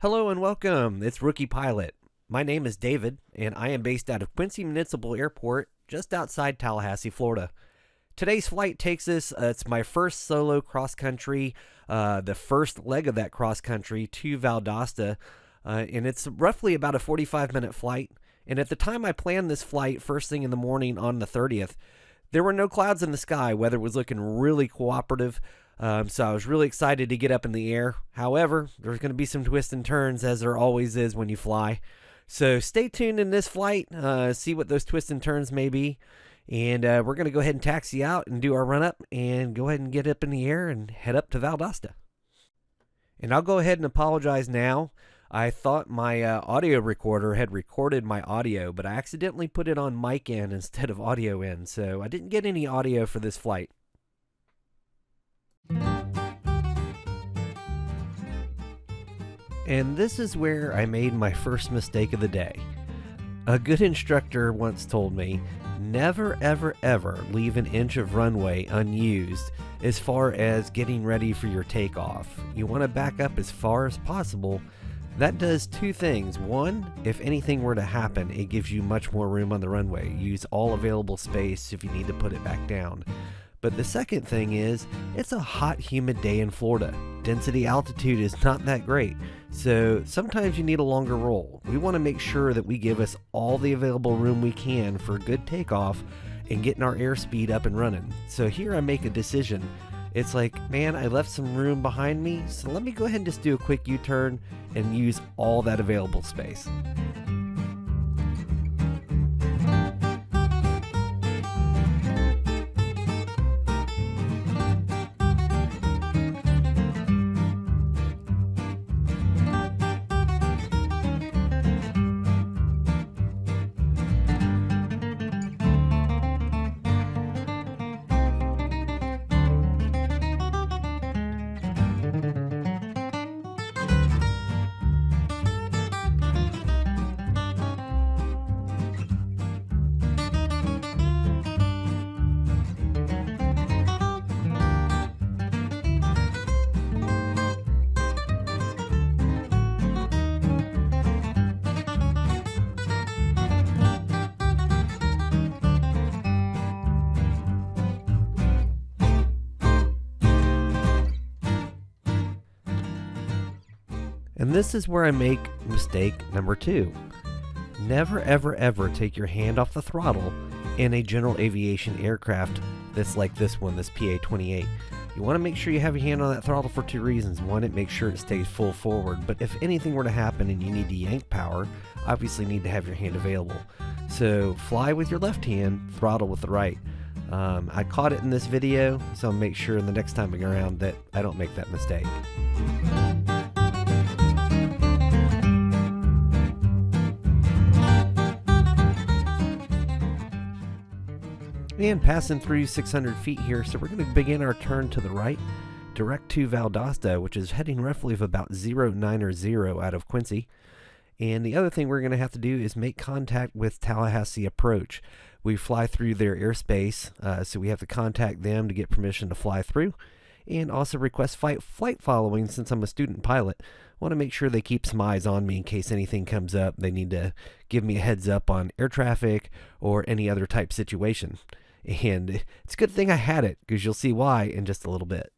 Hello and welcome. It's Rookie Pilot. My name is David, and I am based out of Quincy Municipal Airport, just outside Tallahassee, Florida. Today's flight takes us, it's my first solo cross country, the first leg of that cross country to Valdosta, and it's roughly about a 45-minute flight. And at the time I planned this flight, first thing in the morning on the 30th, there were no clouds in the sky. Weather was looking really cooperative. So I was really excited to get up in the air. However, there's going to be some twists and turns, as there always is when you fly. So stay tuned in this flight, see what those twists and turns may be. And we're going to go ahead and taxi out and do our run-up and go ahead and get up in the air and head up to Valdosta. And I'll go ahead and apologize now. I thought my audio recorder had recorded my audio, but I accidentally put it on mic in instead of audio in, so I didn't get any audio for this flight. And this is where I made my first mistake of the day. A good instructor once told me, never ever ever leave an inch of runway unused as far as getting ready for your takeoff. You want to back up as far as possible. That does two things. One, if anything were to happen, it gives you much more room on the runway. Use all available space if you need to put it back down. But the second thing is, it's a hot, humid day in Florida. Density altitude is not that great, so sometimes you need a longer roll. We want to make sure that we give us all the available room we can for a good takeoff and getting our airspeed up and running. So here I make a decision. It's like, man, I left some room behind me, so let me go ahead and just do a quick U-turn and use all that available space. And this is where I make mistake number 2. Never ever ever take your hand off the throttle in a general aviation aircraft that's like this one, this PA-28. You want to make sure you have your hand on that throttle for 2 reasons. One, it makes sure it stays full forward, but if anything were to happen and you need to yank power, obviously you need to have your hand available. So fly with your left hand, throttle with the right. I caught it in this video, so I'll make sure the next time I go around that I don't make that mistake. And passing through 600 feet here, so we're going to begin our turn to the right, direct to Valdosta, which is heading roughly of about 090 out of Quincy. And the other thing we're going to have to do is make contact with Tallahassee Approach. We fly through their airspace, so we have to contact them to get permission to fly through, and also request flight following. Since I'm a student pilot, I want to make sure they keep some eyes on me in case anything comes up. They need to give me a heads up on air traffic or any other type situation. And it's a good thing I had it, because you'll see why in just a little bit.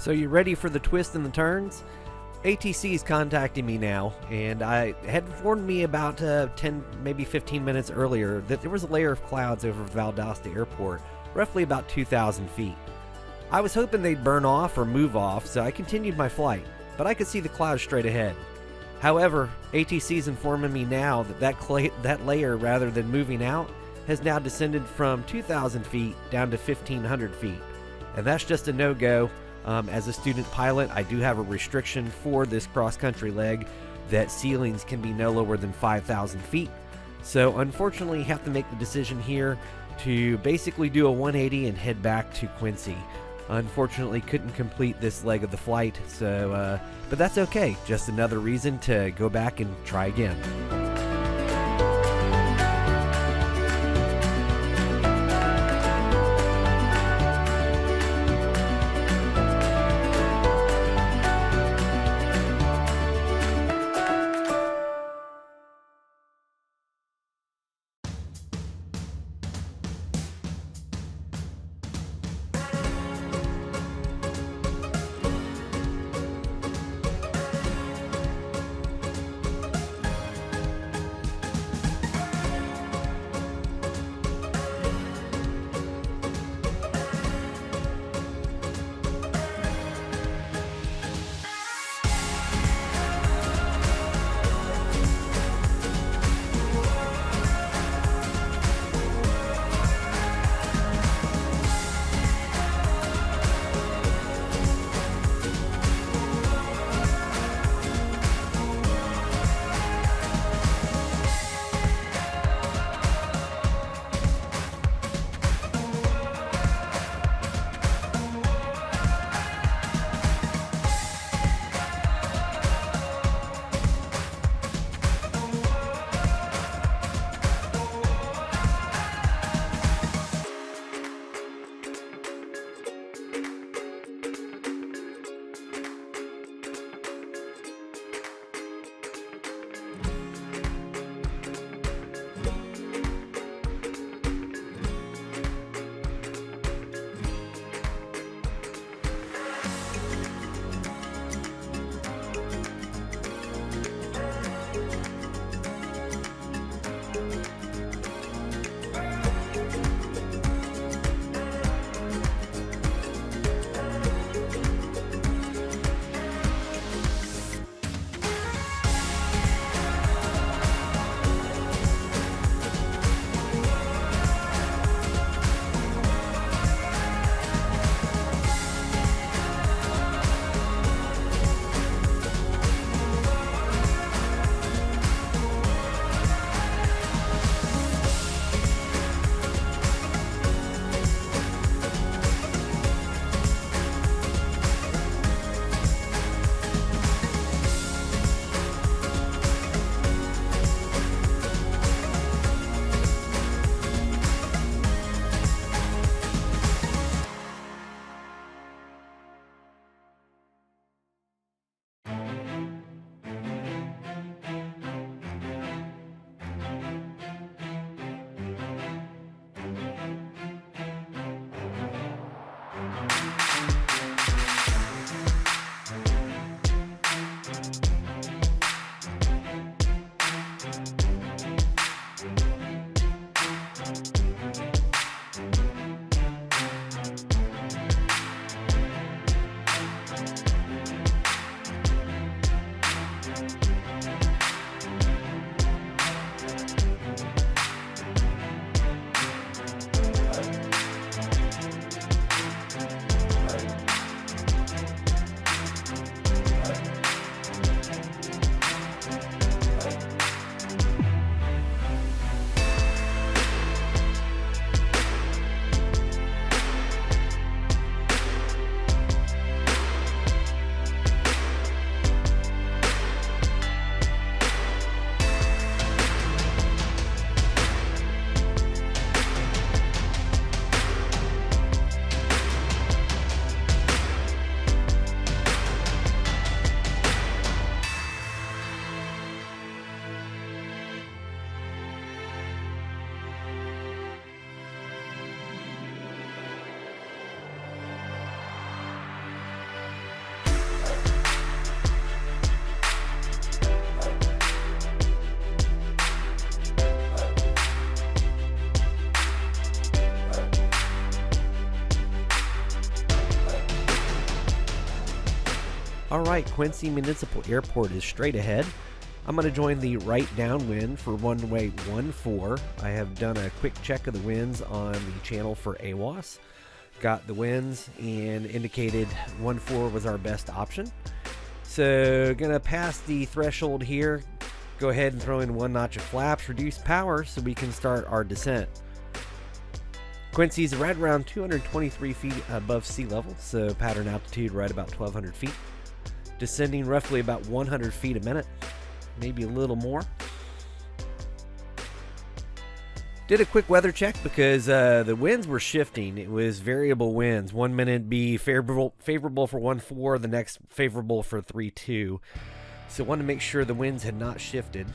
So you ready for the twists and the turns? ATC is contacting me now, and I had informed me about 10, maybe 15 minutes earlier that there was a layer of clouds over Valdosta Airport, roughly about 2,000 feet. I was hoping they'd burn off or move off, so I continued my flight, but I could see the clouds straight ahead. However, ATC is informing me now that that layer, rather than moving out, has now descended from 2,000 feet down to 1,500 feet. And that's just a no-go. As a student pilot, I do have a restriction for this cross-country leg that ceilings can be no lower than 5,000 feet. So unfortunately, you have to make the decision here to basically do a 180 and head back to Quincy. Unfortunately, couldn't complete this leg of the flight, so but that's okay. Just another reason to go back and try again. Alright, Quincy Municipal Airport is straight ahead. I'm going to join the right downwind for runway 14. I have done a quick check of the winds on the channel for AWAS. Got the winds and indicated 14 was our best option. So going to pass the threshold here. Go ahead and throw in 1 notch of flaps, reduce power so we can start our descent. Quincy's right around 223 feet above sea level, so pattern altitude right about 1,200 feet. Descending roughly about 100 feet a minute, maybe a little more. Did a quick weather check because the winds were shifting. It was variable winds. 1 minute be favorable for 14, the next favorable for 32. So wanted to make sure the winds had not shifted.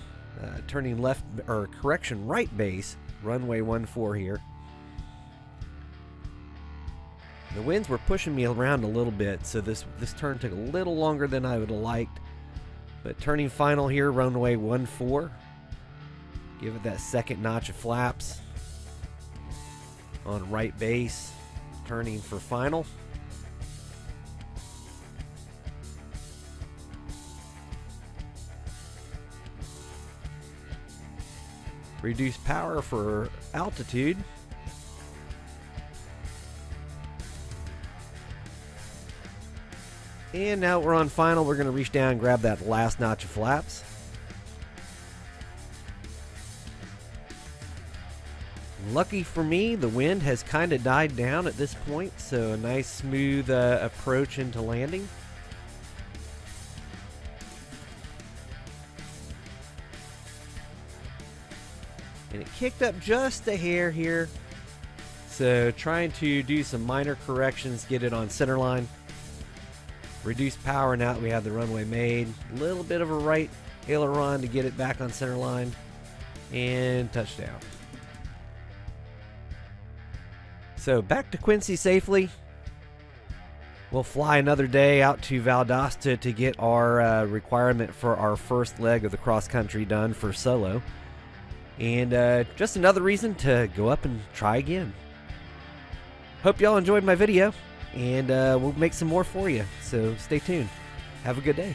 Turning left, or correction, right base, runway 14 here. The winds were pushing me around a little bit, so this turn took a little longer than I would have liked. But turning final here, runway 14. Give it that second notch of flaps on right base. Turning for final. Reduce power for altitude. And now we're on final. We're going to reach down and grab that last notch of flaps. Lucky for me, the wind has kind of died down at this point, so a nice smooth approach into landing. And it kicked up just a hair here. So trying to do some minor corrections, get it on center line. Reduce power, now that we have the runway made. A little bit of a right aileron to get it back on center line. And touchdown. So back to Quincy safely. We'll fly another day out to Valdosta to get our requirement for our first leg of the cross country done for solo. And just another reason to go up and try again. Hope y'all enjoyed my video. And we'll make some more for you, so stay tuned. Have a good day.